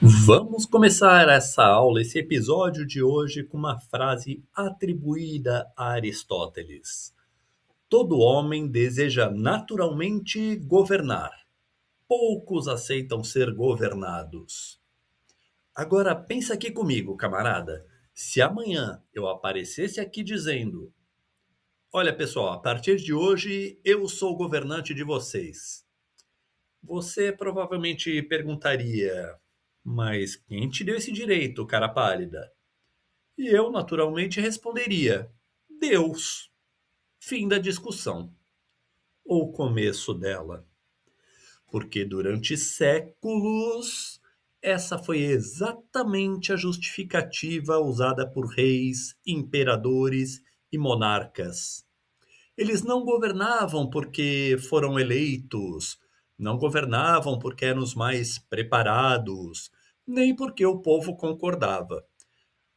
Vamos começar essa aula, esse episódio de hoje, com uma frase atribuída a Aristóteles. Todo homem deseja naturalmente governar. Poucos aceitam ser governados. Agora pensa aqui comigo, camarada. Se amanhã eu aparecesse aqui dizendo: Olha, pessoal, a partir de hoje eu sou o governante de vocês. Você provavelmente perguntaria: Mas quem te deu esse direito, cara pálida? E eu, naturalmente, responderia: Deus. Fim da discussão. Ou começo dela. Porque durante séculos, essa foi exatamente a justificativa usada por reis, imperadores e monarcas. Eles não governavam porque foram eleitos, não governavam porque eram os mais preparados, nem porque o povo concordava.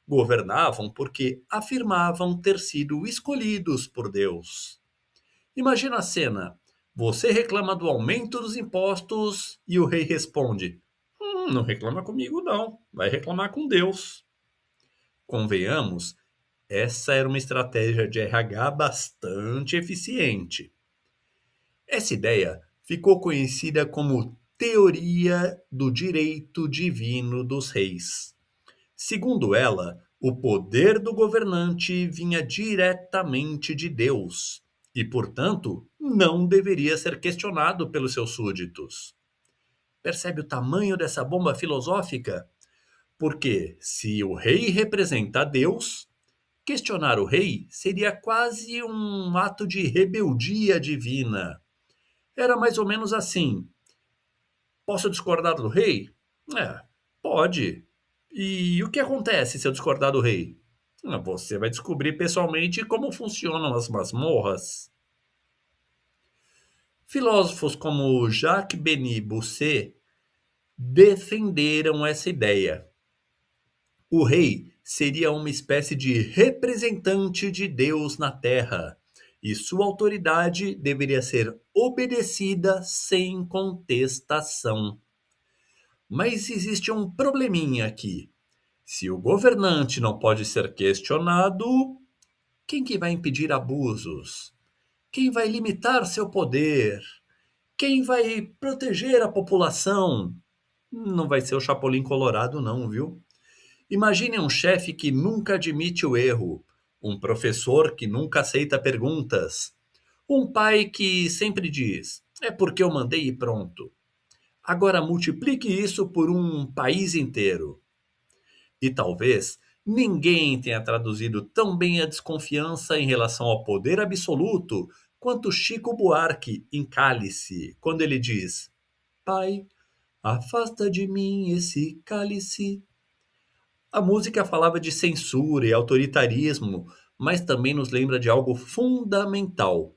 Governavam porque afirmavam ter sido escolhidos por Deus. Imagina a cena. Você reclama do aumento dos impostos e o rei responde: Não reclama comigo, não. Vai reclamar com Deus. Convenhamos, essa era uma estratégia de RH bastante eficiente. Essa ideia ficou conhecida como Teoria do Direito Divino dos Reis. Segundo ela, o poder do governante vinha diretamente de Deus e, portanto, não deveria ser questionado pelos seus súditos. Percebe o tamanho dessa bomba filosófica? Porque, se o rei representa Deus, questionar o rei seria quase um ato de rebeldia divina. Era mais ou menos assim: posso discordar do rei? É, pode. E o que acontece se eu discordar do rei? Você vai descobrir pessoalmente como funcionam as masmorras. Filósofos como Jacques Denis Bossuet defenderam essa ideia. O rei seria uma espécie de representante de Deus na Terra, e sua autoridade deveria ser obedecida sem contestação. Mas existe um probleminha aqui. Se o governante não pode ser questionado, quem que vai impedir abusos? Quem vai limitar seu poder? Quem vai proteger a população? Não vai ser o Chapolin Colorado, não, viu? Imagine um chefe que nunca admite o erro, um professor que nunca aceita perguntas, um pai que sempre diz: é porque eu mandei e pronto. Agora multiplique isso por um país inteiro. E talvez ninguém tenha traduzido tão bem a desconfiança em relação ao poder absoluto quanto Chico Buarque em Cálice, quando ele diz: Pai, afasta de mim esse cálice. A música falava de censura e autoritarismo, mas também nos lembra de algo fundamental.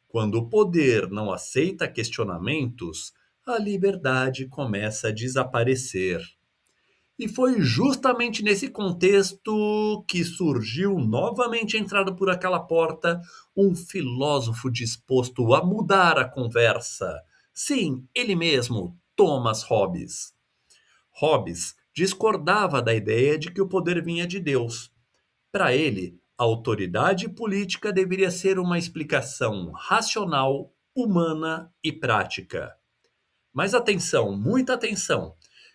Quando o poder não aceita questionamentos, a liberdade começa a desaparecer. E foi justamente nesse contexto que surgiu, novamente entrado por aquela porta, um filósofo disposto a mudar a conversa. Sim, ele mesmo, Thomas Hobbes. Hobbes discordava da ideia de que o poder vinha de Deus. Para ele, a autoridade política deveria ser uma explicação racional, humana e prática. Mas atenção, muita atenção.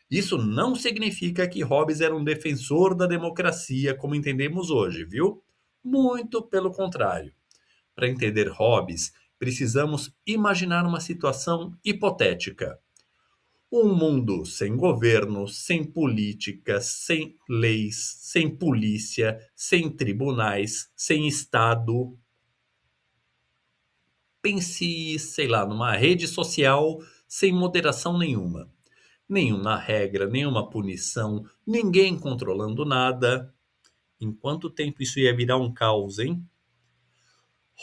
Isso não significa que Hobbes era um defensor da democracia como entendemos hoje, viu? Muito pelo contrário. Para entender Hobbes, precisamos imaginar uma situação hipotética. Um mundo sem governo, sem política, sem leis, sem polícia, sem tribunais, sem Estado. Pense, sei lá, numa rede social sem moderação nenhuma. Nenhuma regra, nenhuma punição, ninguém controlando nada. Em quanto tempo isso ia virar um caos, hein?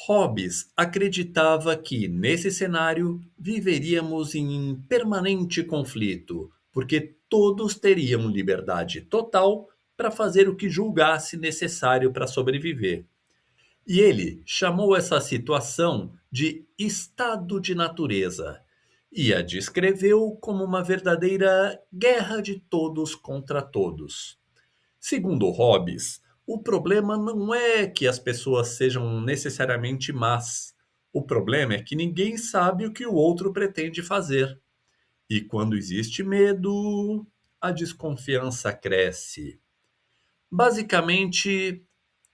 Hobbes acreditava que, nesse cenário, viveríamos em permanente conflito, porque todos teriam liberdade total para fazer o que julgasse necessário para sobreviver. E ele chamou essa situação de estado de natureza. e a descreveu como uma verdadeira guerra de todos contra todos. Segundo Hobbes, o problema não é que as pessoas sejam necessariamente más. O problema é que ninguém sabe o que o outro pretende fazer. E quando existe medo, a desconfiança cresce. Basicamente,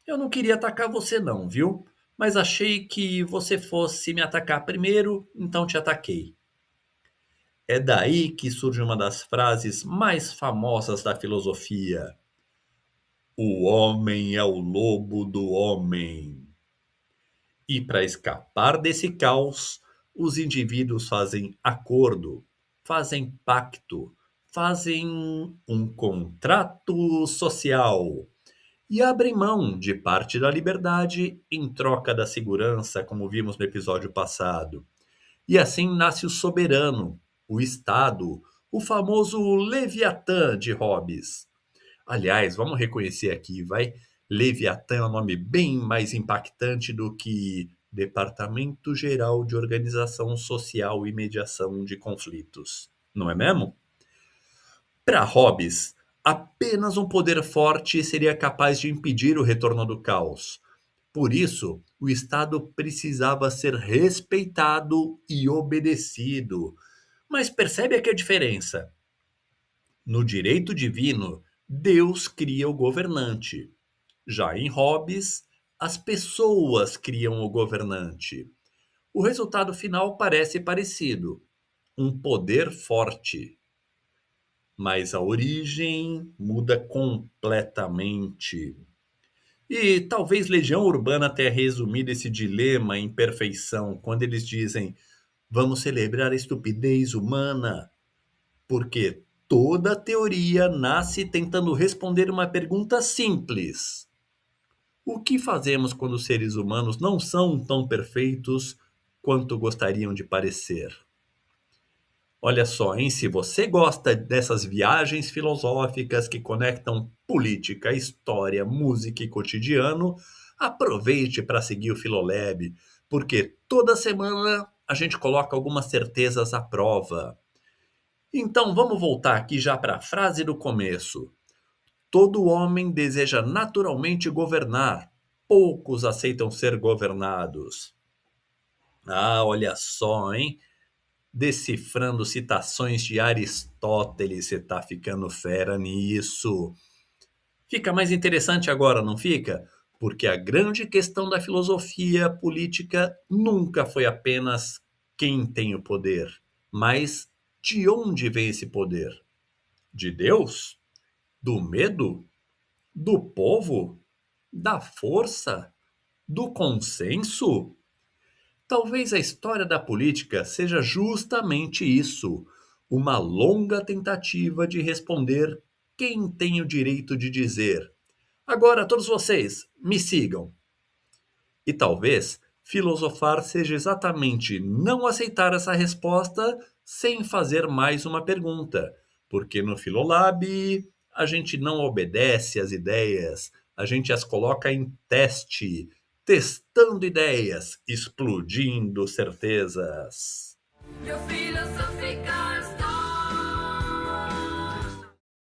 eu não queria atacar você não, viu? Mas achei que você fosse me atacar primeiro, então te ataquei. É daí que surge uma das frases mais famosas da filosofia: o homem é o lobo do homem. E para escapar desse caos, os indivíduos fazem acordo, fazem pacto, fazem um contrato social e abrem mão de parte da liberdade em troca da segurança, como vimos no episódio passado. E assim nasce o soberano, o Estado, o famoso Leviatã de Hobbes. Aliás, vamos reconhecer aqui, vai. Leviatã é um nome bem mais impactante do que Departamento Geral de Organização Social e Mediação de Conflitos. Não é mesmo? Para Hobbes, apenas um poder forte seria capaz de impedir o retorno do caos. Por isso, o Estado precisava ser respeitado e obedecido. Mas percebe aqui a diferença? No direito divino, Deus cria o governante. Já em Hobbes, as pessoas criam o governante. O resultado final parece parecido: um poder forte. Mas a origem muda completamente. E talvez Legião Urbana tenha resumido esse dilema em perfeição quando eles dizem: vamos celebrar a estupidez humana, porque toda teoria nasce tentando responder uma pergunta simples: o que fazemos quando os seres humanos não são tão perfeitos quanto gostariam de parecer? Olha só, hein? Se você gosta dessas viagens filosóficas que conectam política, história, música e cotidiano, aproveite para seguir o Filolab, porque toda semana a gente coloca algumas certezas à prova. Então vamos voltar aqui já para a frase do começo. Todo homem deseja naturalmente governar, poucos aceitam ser governados. Ah, olha só, hein? Decifrando citações de Aristóteles, você tá ficando fera nisso. Fica mais interessante agora, não fica? Porque a grande questão da filosofia política nunca foi apenas quem tem o poder, mas de onde vem esse poder? De Deus? Do medo? Do povo? Da força? Do consenso? Talvez a história da política seja justamente isso, uma longa tentativa de responder quem tem o direito de dizer. Agora, todos vocês, me sigam. E talvez filosofar seja exatamente não aceitar essa resposta sem fazer mais uma pergunta, porque no Filolab a gente não obedece às ideias, a gente as coloca em teste, testando ideias, explodindo certezas. Eu filosoficar.